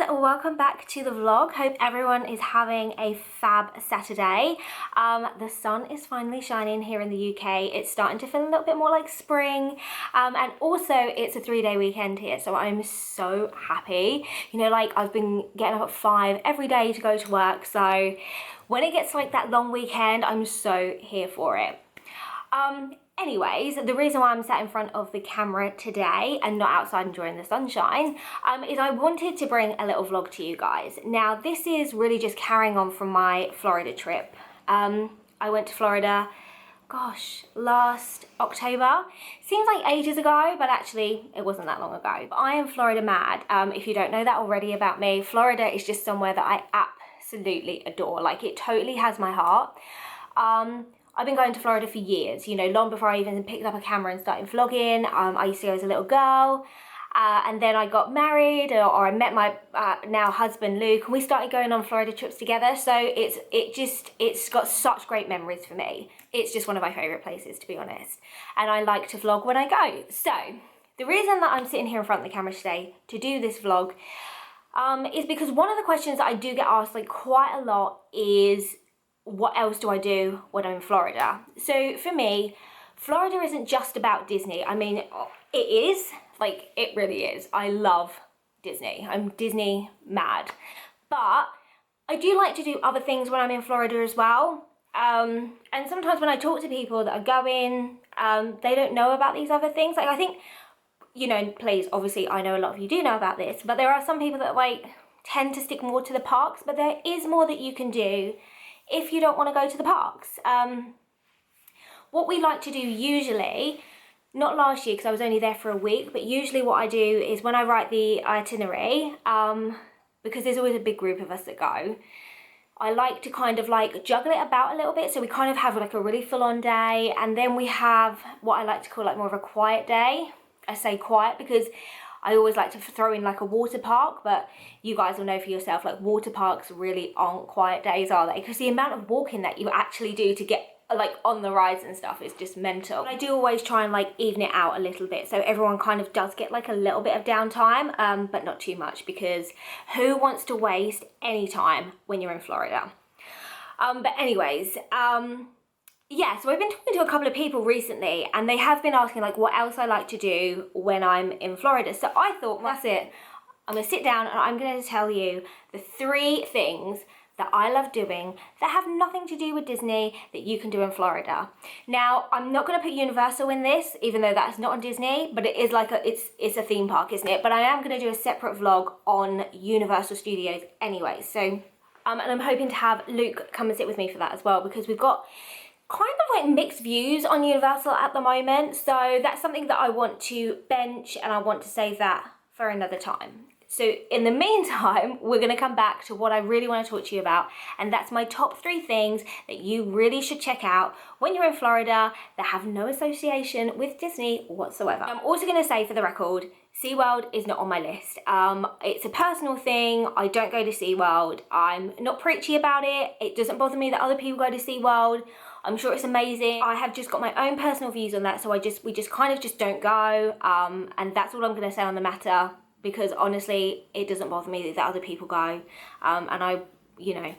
Welcome back to the vlog. Hope everyone is having a fab Saturday. The sun is finally shining here in the UK. It's starting to feel a little bit more like spring, and also it's a 3-day weekend here, so I'm so happy. You know, like I've been getting up at 5 every day to go to work, so when it gets like that long weekend, I'm so here for it. Anyways, the reason why I'm sat in front of the camera today and not outside enjoying the sunshine is I wanted to bring a little vlog to you guys. Now, this is really just carrying on from my Florida trip. I went to Florida, gosh, last October. Seems like ages ago, but actually it wasn't that long ago. But I am Florida mad. If you don't know that already about me, Florida is just somewhere that I absolutely adore. Like, it totally has my heart. I've been going to Florida for years, you know, long before I even picked up a camera and started vlogging. I used to go as a little girl, and then I got married, or I met my now husband Luke, and we started going on Florida trips together. So it's got such great memories for me. It's just one of my favourite places, to be honest, and I like to vlog when I go. So the reason that I'm sitting here in front of the camera today to do this vlog is because one of the questions that I do get asked like quite a lot is, what else do I do when I'm in Florida? So for me, Florida isn't just about Disney. I mean, it is, like, it really is. I love Disney. I'm Disney mad. But I do like to do other things when I'm in Florida as well. And sometimes when I talk to people that are going, they don't know about these other things. Like, I think, you know, please, obviously, I know a lot of you do know about this, but there are some people that, like, tend to stick more to the parks, but there is more that you can do if you don't want to go to the parks. What we like to do usually, not last year because I was only there for a week, but usually what I do is when I write the itinerary, because there's always a big group of us that go, I like to kind of like juggle it about a little bit. So we kind of have like a really full-on day, and then we have what I like to call like more of a quiet day. I say quiet because I always like to throw in like a water park, but you guys will know for yourself, like water parks really aren't quiet days, are they? Because the amount of walking that you actually do to get like on the rides and stuff is just mental. I do always try and like even it out a little bit, so everyone kind of does get like a little bit of downtime, but not too much, because who wants to waste any time when you're in Florida? But anyways, yeah, so I've been talking to a couple of people recently, and they have been asking like what else I like to do when I'm in Florida. So I thought, that's it. I'm gonna sit down and I'm gonna tell you the 3 things that I love doing that have nothing to do with Disney that you can do in Florida. Now, I'm not gonna put Universal in this, even though that's not on Disney, but it is like it's a theme park, isn't it? But I am gonna do a separate vlog on Universal Studios anyway. So, and I'm hoping to have Luke come and sit with me for that as well, because we've got kind of like mixed views on Universal at the moment, so that's something that I want to bench, and I want to save that for another time. So in the meantime, we're going to come back to what I really want to talk to you about, and that's my top 3 things that you really should check out when you're in Florida that have no association with Disney whatsoever. I'm also going to say, for the record, SeaWorld is not on my list. It's a personal thing. I don't go to SeaWorld. I'm not preachy about it. It doesn't bother me that other people go to SeaWorld. I'm sure it's amazing. I have just got my own personal views on that, so we just kind of just don't go. And that's all I'm going to say on the matter, because honestly, it doesn't bother me that other people go. And I, you know,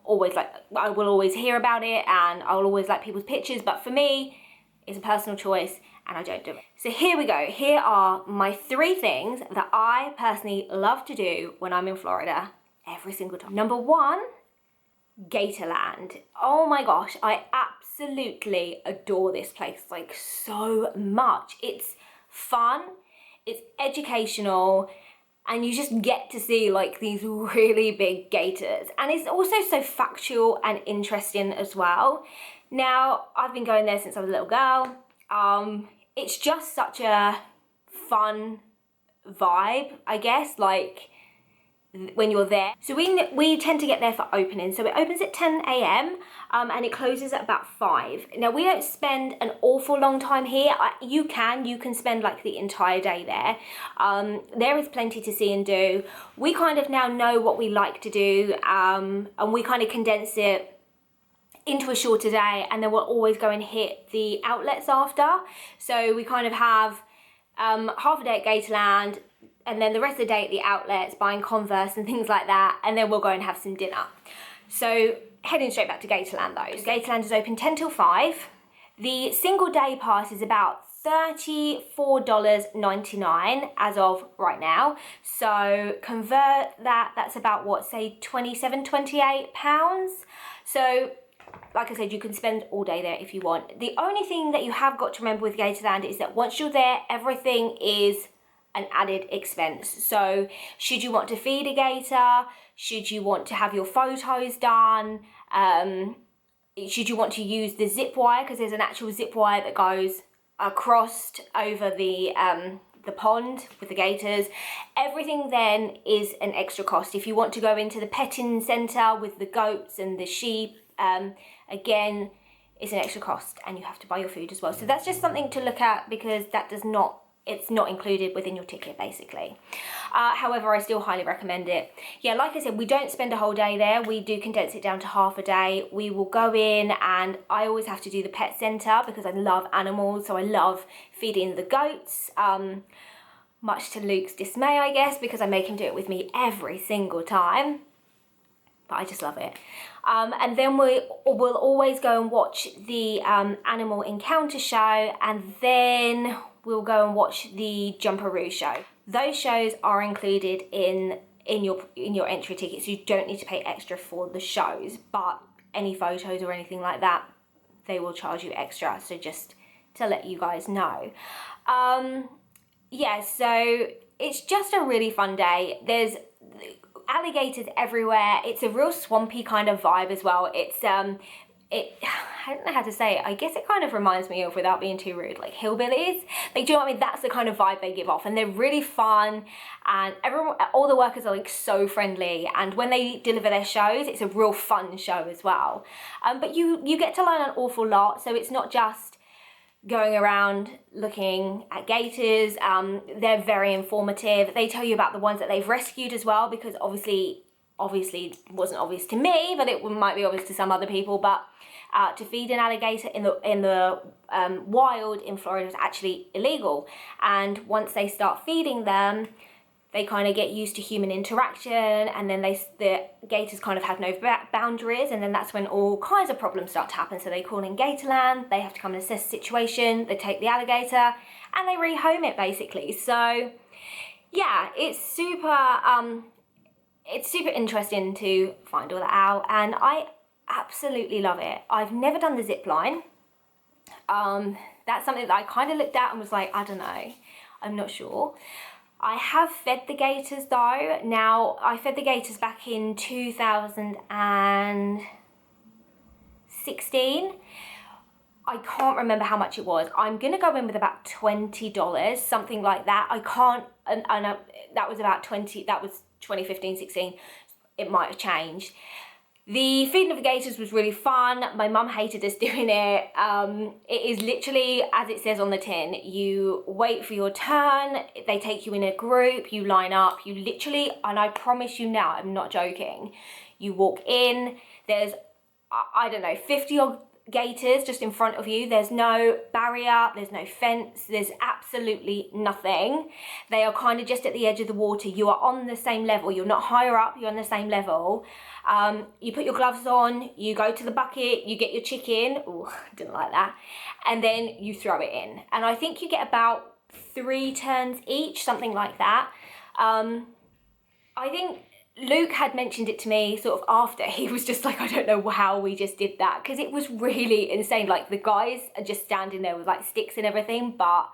always like, I will always hear about it, and I'll always like people's pictures, but for me, it's a personal choice, and I don't do it. So here we go. Here are my 3 things that I personally love to do when I'm in Florida every single time. Number 1, Gatorland. Oh my gosh, I absolutely adore this place like so much. It's fun, it's educational, and you just get to see like these really big gators, and it's also so factual and interesting as well. Now, I've been going there since I was a little girl. It's just such a fun vibe, I guess. Like, when you're there. So we tend to get there for opening. So it opens at 10 a.m. And it closes at about 5. Now we don't spend an awful long time here. You can spend like the entire day there. There is plenty to see and do. We kind of now know what we like to do, and we kind of condense it into a shorter day, and then we'll always go and hit the outlets after. So we kind of have half a day at Gatorland, and then the rest of the day at the outlets buying Converse and things like that, and then we'll go and have some dinner. So heading straight back to Gatorland though. Gatorland is open 10 till 5. The single day pass is about $34.99 as of right now. So convert that, that's about what, say 27, 28 pounds. So like I said, you can spend all day there if you want. The only thing that you have got to remember with Gatorland is that once you're there, everything is an added expense. So should you want to feed a gator, should you want to have your photos done, should you want to use the zip wire, because there's an actual zip wire that goes across over the pond with the gators, everything then is an extra cost. If you want to go into the petting centre with the goats and the sheep, again, it's an extra cost, and you have to buy your food as well. So that's just something to look at, because that it's not included within your ticket basically. However, I still highly recommend it. Yeah, like I said, we don't spend a whole day there. We do condense it down to half a day. We will go in, and I always have to do the pet centre because I love animals. So I love feeding the goats, much to Luke's dismay, I guess, because I make him do it with me every single time. But I just love it. And then we'll always go and watch the animal encounter show, and then we'll go and watch the Jumperoo show. Those shows are included in your entry ticket, so you don't need to pay extra for the shows, but any photos or anything like that, they will charge you extra. So just to let you guys know. Yeah, so it's just a really fun day. There's alligators everywhere. It's a real swampy kind of vibe as well. It's I don't know how to say it. I guess it kind of reminds me of, without being too rude, like hillbillies. Like, do you know what I mean? That's the kind of vibe they give off, and they're really fun, and all the workers are like so friendly, and when they deliver their shows, it's a real fun show as well. But you get to learn an awful lot, so it's not just going around looking at gators. They're very informative. They tell you about the ones that they've rescued as well, because obviously it wasn't obvious to me, but it might be obvious to some other people. But to feed an alligator in the wild in Florida is actually illegal. And once they start feeding them, they kind of get used to human interaction, and then the gators kind of have no boundaries, and then that's when all kinds of problems start to happen. So they call in Gatorland, they have to come and assess the situation, they take the alligator, and they rehome it basically. So yeah, it's super interesting to find all that out, and I absolutely love it. I've never done the zip line. That's something that I kind of looked at and was like, I don't know, I'm not sure. I have fed the gators though. Now, I fed the gators back in 2016. I can't remember how much it was. I'm gonna go in with about $20, something like that. I can't, and that was about 2015, 16. It might have changed. The feeding of the gators was really fun. My mum hated us doing it. It is literally, as it says on the tin, you wait for your turn, they take you in a group, you line up, you literally, and I promise you now, I'm not joking, you walk in, there's, I don't know, 50 odd gators just in front of you. There's no barrier, there's no fence, there's absolutely nothing. They are kind of just at the edge of the water. You are on the same level. You're not higher up, you're on the same level. You put your gloves on, you go to the bucket, you get your chicken. Oh, didn't like that. And then you throw it in. And I think you get about 3 turns each, something like that. I think Luke had mentioned it to me sort of after. He was just like, I don't know how we just did that, because it was really insane. Like, the guys are just standing there with like sticks and everything, but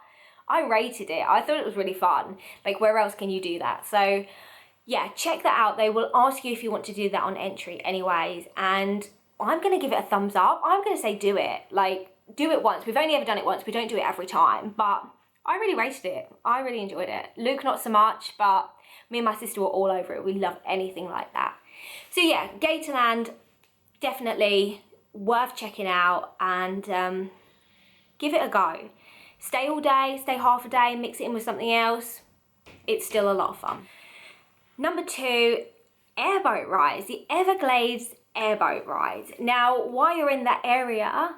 I rated it. I thought it was really fun. Like, where else can you do that? So yeah, check that out. They will ask you if you want to do that on entry anyways, and I'm going to give it a thumbs up. I'm going to say do it. Like, do it once. We've only ever done it once. We don't do it every time, but I really rated it. I really enjoyed it. Luke, not so much, but Me and my sister were all over it. We love anything like that. So yeah, Gatorland, definitely worth checking out, and give it a go. Stay all day, stay half a day, mix it in with something else. It's still a lot of fun. Number 2, airboat rides, the Everglades airboat rides. Now, while you're in that area,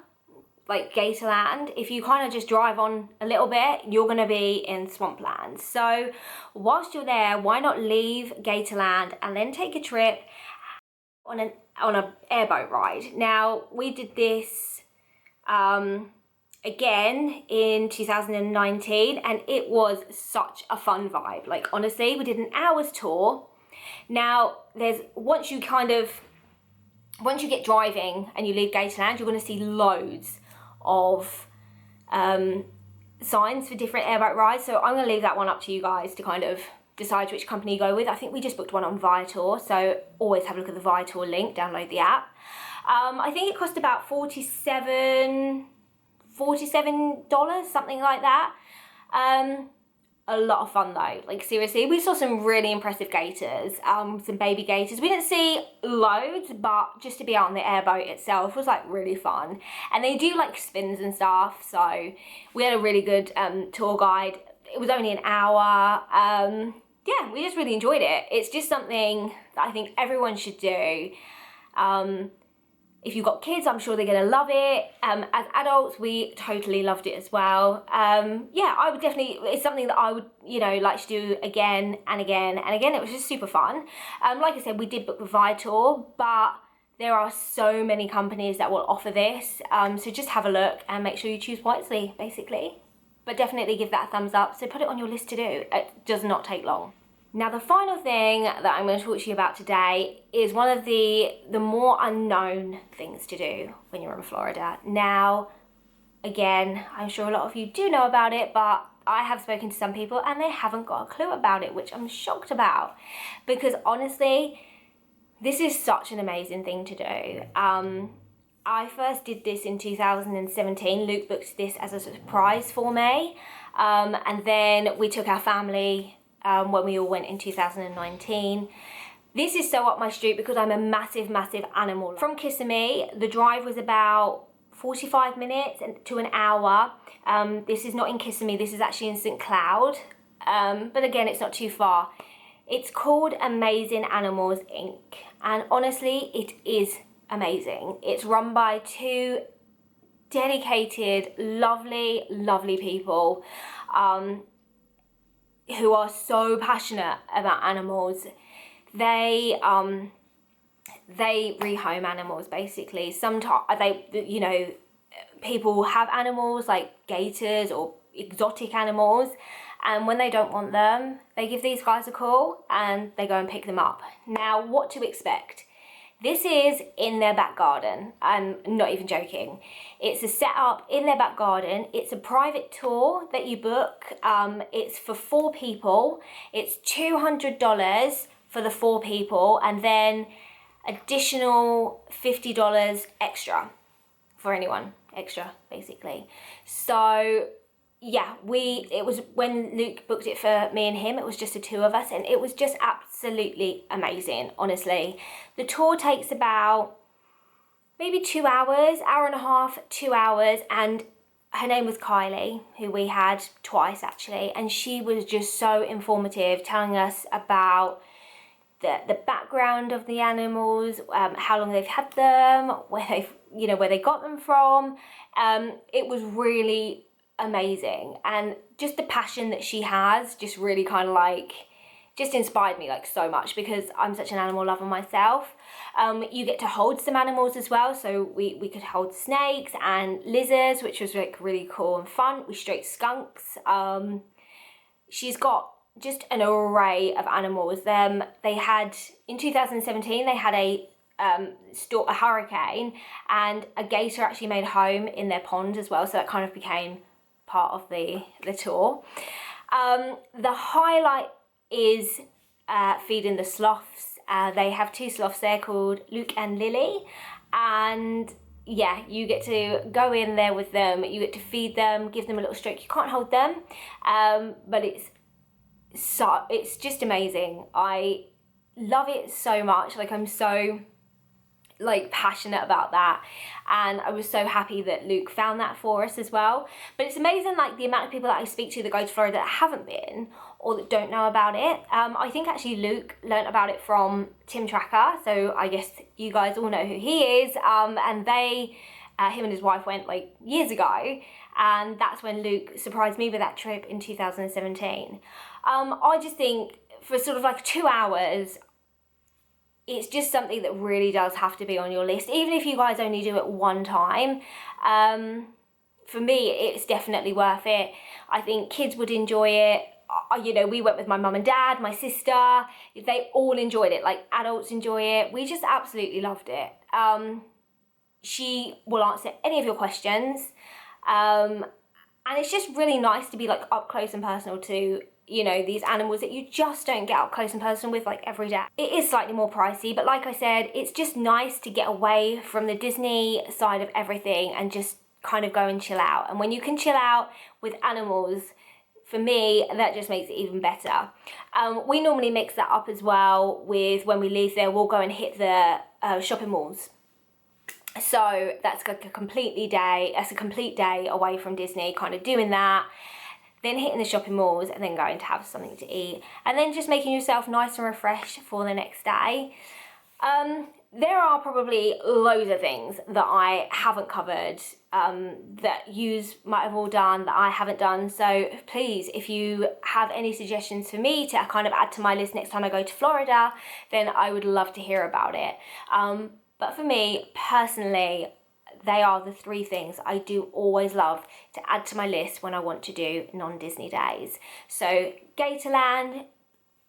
like Gatorland, if you kind of just drive on a little bit, you're gonna be in swampland. So whilst you're there, why not leave Gatorland and then take a trip on a airboat ride? Now, we did this again in 2019, and it was such a fun vibe. Like, honestly, we did an hour's tour. Now, once you get driving and you leave Gatorland, you're going to see loads of signs for different airboat rides. So I'm going to leave that one up to you guys to kind of decide which company you go with. I think we just booked one on Viator, so always have a look at the Viator link, download the app. I think it cost about $47, something like that. A lot of fun though, like seriously. We saw some really impressive gators, some baby gators. We didn't see loads, but just to be out on the airboat itself was like really fun. And they do like spins and stuff, so we had a really good tour guide. It was only an hour. Yeah, we just really enjoyed it. It's just something that I think everyone should do. If you've got kids, I'm sure they're gonna love it. As adults, we totally loved it as well. Yeah, I would definitely, it's something that I would, like to do again and again and again. It was just super fun. Like I said, we did book with Viator, but there are so many companies that will offer this. So just have a look and make sure you choose wisely, basically. But definitely give that a thumbs up. So put it on your list to do. It does not take long. Now, the final thing that I'm going to talk to you about today is one of the more unknown things to do when you're in Florida. Now, again, I'm sure a lot of you do know about it, but I have spoken to some people and they haven't got a clue about it, which I'm shocked about. Because honestly, this is such an amazing thing to do. I first did this in 2017. Luke booked this as a surprise for me. And then we took our family when we all went in 2019. This is so up my street because I'm a massive, massive animal lover. From Kissimmee, the drive was about 45 minutes to an hour. This is not in Kissimmee, this is actually in St. Cloud. But again, it's not too far. It's called Amazing Animals Inc. And honestly, it is amazing. It's run by 2 dedicated, lovely, lovely people who are so passionate about animals. They rehome animals, basically. Sometimes people have animals like gators or exotic animals, and when they don't want them, they give these guys a call and they go and pick them up. Now, what to expect? This is in their back garden. I'm not even joking. It's a setup in their back garden. It's a private tour that you book. It's for 4 people. It's $200 for the 4 people, and then additional $50 extra for anyone extra, basically. So yeah, it was when Luke booked it for me and him, it was just the 2 of us, and it was just absolutely amazing, honestly. The tour takes about maybe 2 hours, hour and a half, 2 hours, and her name was Kylie, who we had twice actually, and she was just so informative, telling us about the background of the animals, how long they've had them, where they got them from. It was really amazing, and just the passion that she has just really kind of just inspired me so much, because I'm such an animal lover myself. You get to hold some animals as well, so we could hold snakes and lizards, which was really cool and fun. We stroked skunks. She's got just an array of animals. They had, in 2017, they had a hurricane, and a gator actually made home in their pond as well, so that kind of became part of the tour. The highlight is feeding the sloths. They have 2 sloths there called Luke and Lily, and yeah, you get to go in there with them, you get to feed them, give them a little stroke. You can't hold them, but it's so it's just amazing. I love it so much. Like, I'm so like passionate about that, and I was so happy that Luke found that for us as well. But it's amazing, like, the amount of people that I speak to that go to Florida that haven't been or that don't know about it. I think actually Luke learnt about it from Tim Tracker, so I guess you guys all know who he is. And they him and his wife went like years ago, and that's when Luke surprised me with that trip in 2017. I just think for sort of like 2 hours, it's just something that really does have to be on your list, even if you guys only do it one time. For me, it's definitely worth it. I think kids would enjoy it. You know, we went with my mum and dad, my sister. They all enjoyed it. Like, adults enjoy it. We just absolutely loved it. She will answer any of your questions. And it's just really nice to be like up close and personal to, you know, these animals that you just don't get up close and personal with like every day. It is slightly more pricey, but like I said, it's just nice to get away from the Disney side of everything and just kind of go and chill out. And when you can chill out with animals, for me, that just makes it even better. We normally mix that up as well with when we leave there, we'll go and hit the shopping malls. So that's like a complete day away from Disney, kind of doing that, then hitting the shopping malls, and then going to have something to eat, and then just making yourself nice and refreshed for the next day. There are probably loads of things that I haven't covered, that yous might have all done that I haven't done. So please, if you have any suggestions for me to kind of add to my list next time I go to Florida, then I would love to hear about it. But for me personally, they are the 3 things I do always love to add to my list when I want to do non-Disney days. So Gatorland,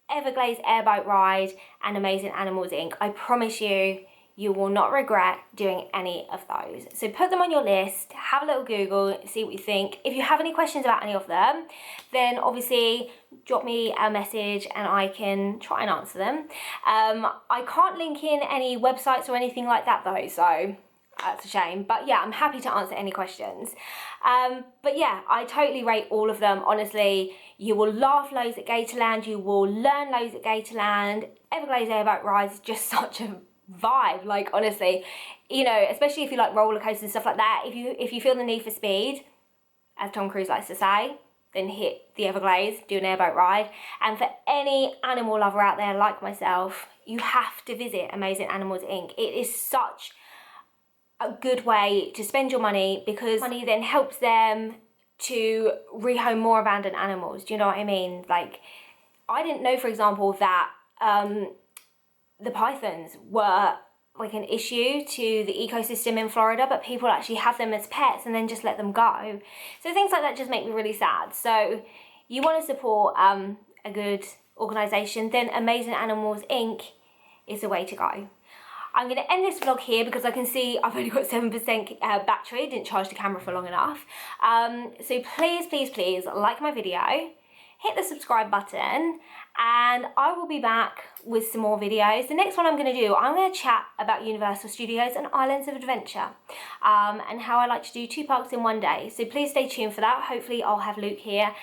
Everglades Airboat Ride, and Amazing Animals Inc. I promise you, you will not regret doing any of those. So put them on your list, have a little Google, see what you think. If you have any questions about any of them, then obviously drop me a message and I can try and answer them. I can't link in any websites or anything like that though, so that's a shame. But yeah, I'm happy to answer any questions. But yeah, I totally rate all of them. Honestly, you will laugh loads at Gatorland. You will learn loads at Gatorland. Everglades Airboat Ride is just such a vibe. Like, honestly, you know, especially if you like roller coasters and stuff like that. If you feel the need for speed, as Tom Cruise likes to say, then hit the Everglades, do an airboat ride. And for any animal lover out there like myself, you have to visit Amazing Animals Inc. It is such a good way to spend your money, because money then helps them to rehome more abandoned animals. Do you know what I mean? Like, I didn't know, for example, that the pythons were like an issue to the ecosystem in Florida, but people actually have them as pets and then just let them go. So things like that just make me really sad. So you want to support a good organisation, then Amazing Animals Inc. is the way to go. I'm going to end this vlog here because I can see I've only got 7% battery, didn't charge the camera for long enough. So please, please, please like my video, hit the subscribe button, and I will be back with some more videos. The next one I'm going to do, I'm going to chat about Universal Studios and Islands of Adventure, and how I like to do 2 parks in one day. So please stay tuned for that. Hopefully I'll have Luke here,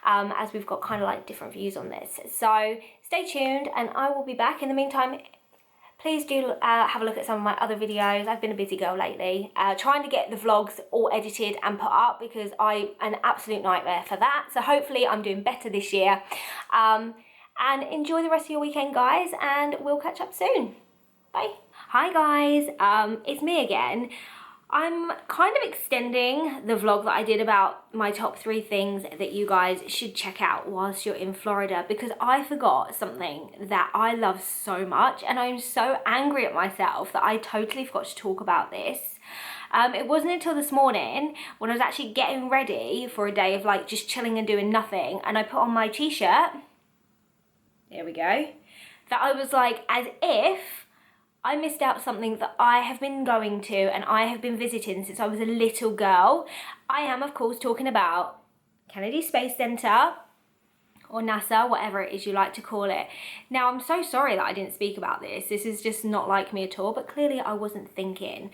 as we've got kind of like different views on this. So stay tuned and I will be back. In the meantime, please do have a look at some of my other videos. I've been a busy girl lately, trying to get the vlogs all edited and put up because I'm an absolute nightmare for that. So hopefully I'm doing better this year. And enjoy the rest of your weekend, guys, and we'll catch up soon. Bye. Hi guys, it's me again. I'm kind of extending the vlog that I did about my top 3 things that you guys should check out whilst you're in Florida, because I forgot something that I love so much, and I'm so angry at myself that I totally forgot to talk about this. It wasn't until this morning when I was actually getting ready for a day of like just chilling and doing nothing, and I put on my t-shirt, there we go, that I was like, as if I missed out something that I have been going to and I have been visiting since I was a little girl. I am, of course, talking about Kennedy Space Center, or NASA, whatever it is you like to call it. Now, I'm so sorry that I didn't speak about this. This is just not like me at all, but clearly I wasn't thinking.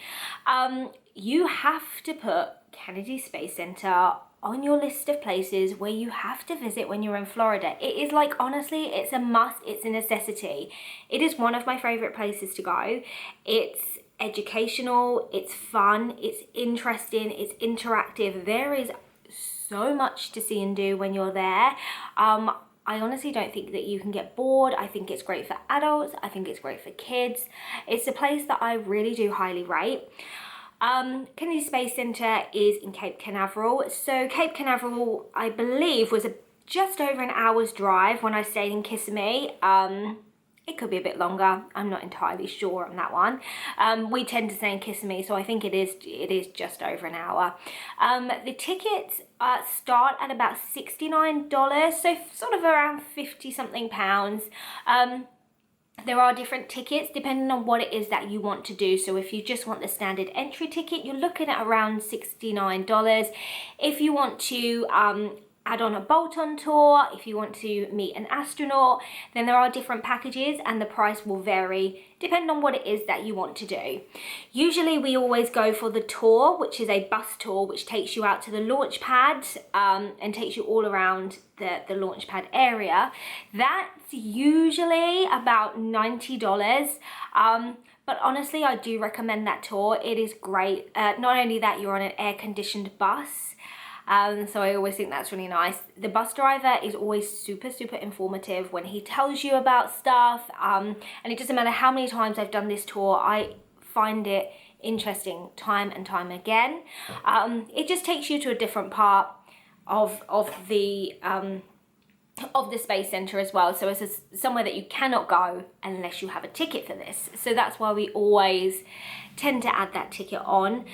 You have to put Kennedy Space Center on your list of places where you have to visit when you're in Florida. It is like, honestly, it's a must, it's a necessity. It is one of my favorite places to go. It's educational, it's fun, it's interesting, it's interactive. There is so much to see and do when you're there. I honestly don't think that you can get bored. I think it's great for adults. I think it's great for kids. It's a place that I really do highly rate. Kennedy Space Center is in Cape Canaveral. So Cape Canaveral, I believe, was just over an hour's drive when I stayed in Kissimmee. It could be a bit longer. I'm not entirely sure on that one. We tend to stay in Kissimmee, so I think it is just over an hour. The tickets start at about $69, so sort of around 50 something pounds. There are different tickets depending on what it is that you want to do. So if you just want the standard entry ticket, you're looking at around $69. If you want to add on a bolt-on tour, if you want to meet an astronaut, then there are different packages and the price will vary depending on what it is that you want to do. Usually we always go for the tour, which is a bus tour, which takes you out to the launch pad and takes you all around the launch pad area. That's usually about $90. But honestly, I do recommend that tour. It is great. Not only that, you're on an air-conditioned bus. So I always think that's really nice. The bus driver is always super informative when he tells you about stuff. And it doesn't matter how many times I've done this tour, I find it interesting time and time again. It just takes you to a different part of the Space Center as well. So it's somewhere that you cannot go unless you have a ticket for this. So that's why we always tend to add that ticket on.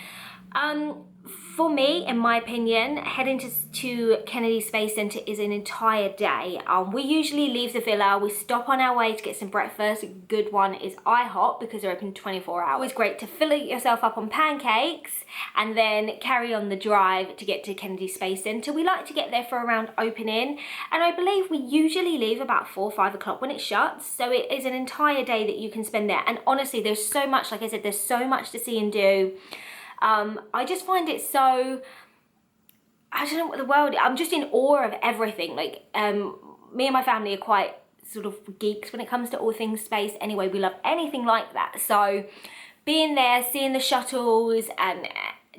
For me, in my opinion, heading to Kennedy Space Center is an entire day. We usually leave the villa, we stop on our way to get some breakfast. A good one is IHOP because they're open 24 hours. It's great to fill yourself up on pancakes and then carry on the drive to get to Kennedy Space Center. We like to get there for around opening, and I believe we usually leave about 4 or 5 o'clock when it shuts. So it is an entire day that you can spend there. And honestly, there's so much, like I said, there's so much to see and do. I just find it so, I don't know what the word, I'm just in awe of everything. Like, me and my family are quite sort of geeks when it comes to all things space. Anyway, we love anything like that. So being there, seeing the shuttles and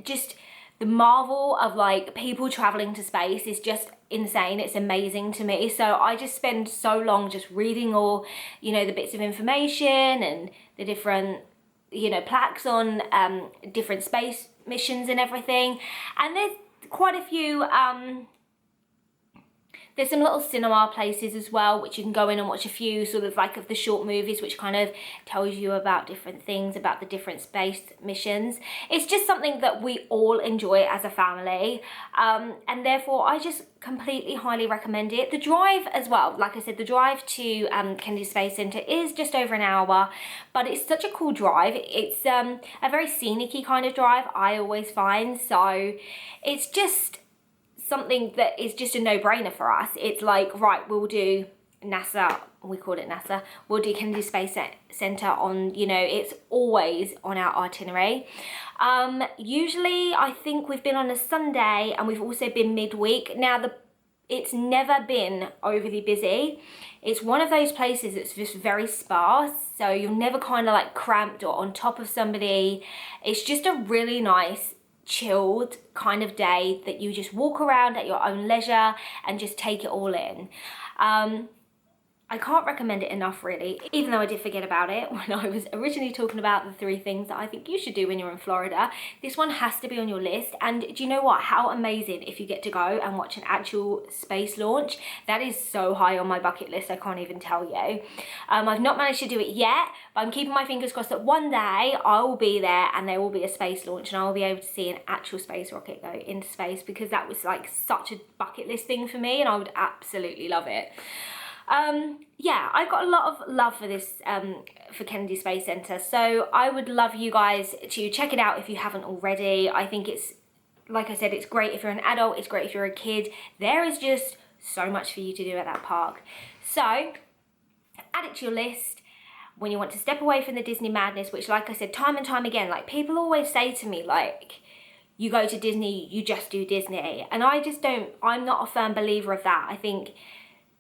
just the marvel of like people traveling to space is just insane. It's amazing to me. So I just spend so long just reading all, you know, the bits of information and the different, you know, plaques on different space missions and everything. And there's quite a few, there's some little cinema places as well, which you can go in and watch a few sort of like of the short movies, which kind of tells you about different things, about the different space missions. It's just something that we all enjoy as a family. And therefore I just completely highly recommend it. The drive as well, like I said, the drive to Kennedy Space Center is just over an hour, but it's such a cool drive. It's a very scenic-y kind of drive, I always find. So it's just something that is just a no-brainer for us. It's like, right, we'll do NASA, we call it NASA, we'll do Kennedy Space Center on, you know, it's always on our itinerary. Usually I think we've been on a Sunday and we've also been midweek. Now it's never been overly busy. It's one of those places that's just very sparse, so you're never kind of like cramped or on top of somebody. It's just a really nice chilled kind of day that you just walk around at your own leisure and just take it all in. I can't recommend it enough, really, even though I did forget about it when I was originally talking about the 3 things that I think you should do when you're in Florida. This one has to be on your list. And do you know what? How amazing if you get to go and watch an actual space launch. That is so high on my bucket list, I can't even tell you. I've not managed to do it yet, but I'm keeping my fingers crossed that one day I will be there and there will be a space launch and I will be able to see an actual space rocket go into space, because that was like such a bucket list thing for me and I would absolutely love it. Yeah, I've got a lot of love for this, for Kennedy Space Center. So I would love you guys to check it out if you haven't already. I think it's, like I said, it's great if you're an adult, it's great if you're a kid. There is just so much for you to do at that park. So add it to your list when you want to step away from the Disney madness, which, like I said, time and time again, like people always say to me, like, you go to Disney, you just do Disney. And I'm not a firm believer of that. I think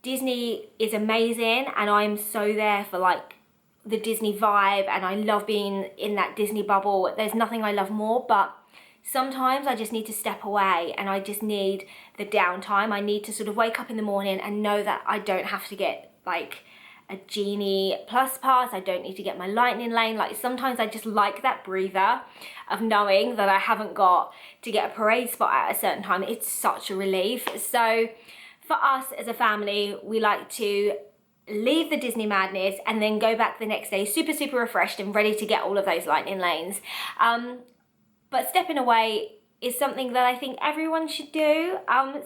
Disney is amazing, and I'm so there for like the Disney vibe, and I love being in that Disney bubble. There's nothing I love more, but sometimes I just need to step away, and I just need the downtime. I need to sort of wake up in the morning and know that I don't have to get like a Genie Plus Pass. I don't need to get my lightning lane. Like sometimes I just like that breather of knowing that I haven't got to get a parade spot at a certain time. It's such a relief. So for us as a family, we like to leave the Disney madness and then go back the next day super, super refreshed and ready to get all of those lightning lanes. But stepping away is something that I think everyone should do.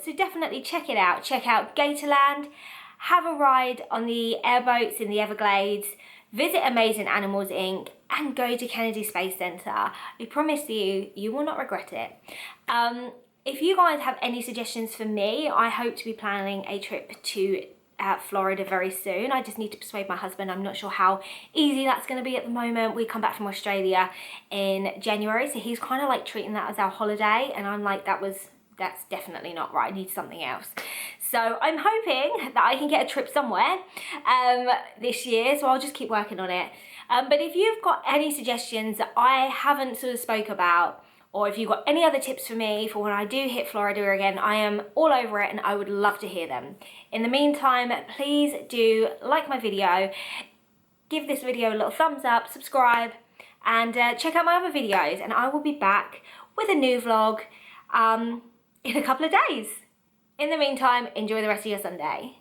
So definitely check it out. Check out Gatorland. Have a ride on the Airboats in the Everglades. Visit Amazing Animals Inc. and go to Kennedy Space Center. I promise you, you will not regret it. If you guys have any suggestions for me, I hope to be planning a trip to Florida very soon. I just need to persuade my husband. I'm not sure how easy that's going to be at the moment. We come back from Australia in January, so he's kind of like treating that as our holiday, and I'm like, that's definitely not right. I need something else. So I'm hoping that I can get a trip somewhere this year, so I'll just keep working on it. But if you've got any suggestions that I haven't sort of spoke about, or if you've got any other tips for me for when I do hit Florida again, I am all over it and I would love to hear them. In the meantime, please do like my video, give this video a little thumbs up, subscribe, and check out my other videos. And I will be back with a new vlog in a couple of days. In the meantime, enjoy the rest of your Sunday.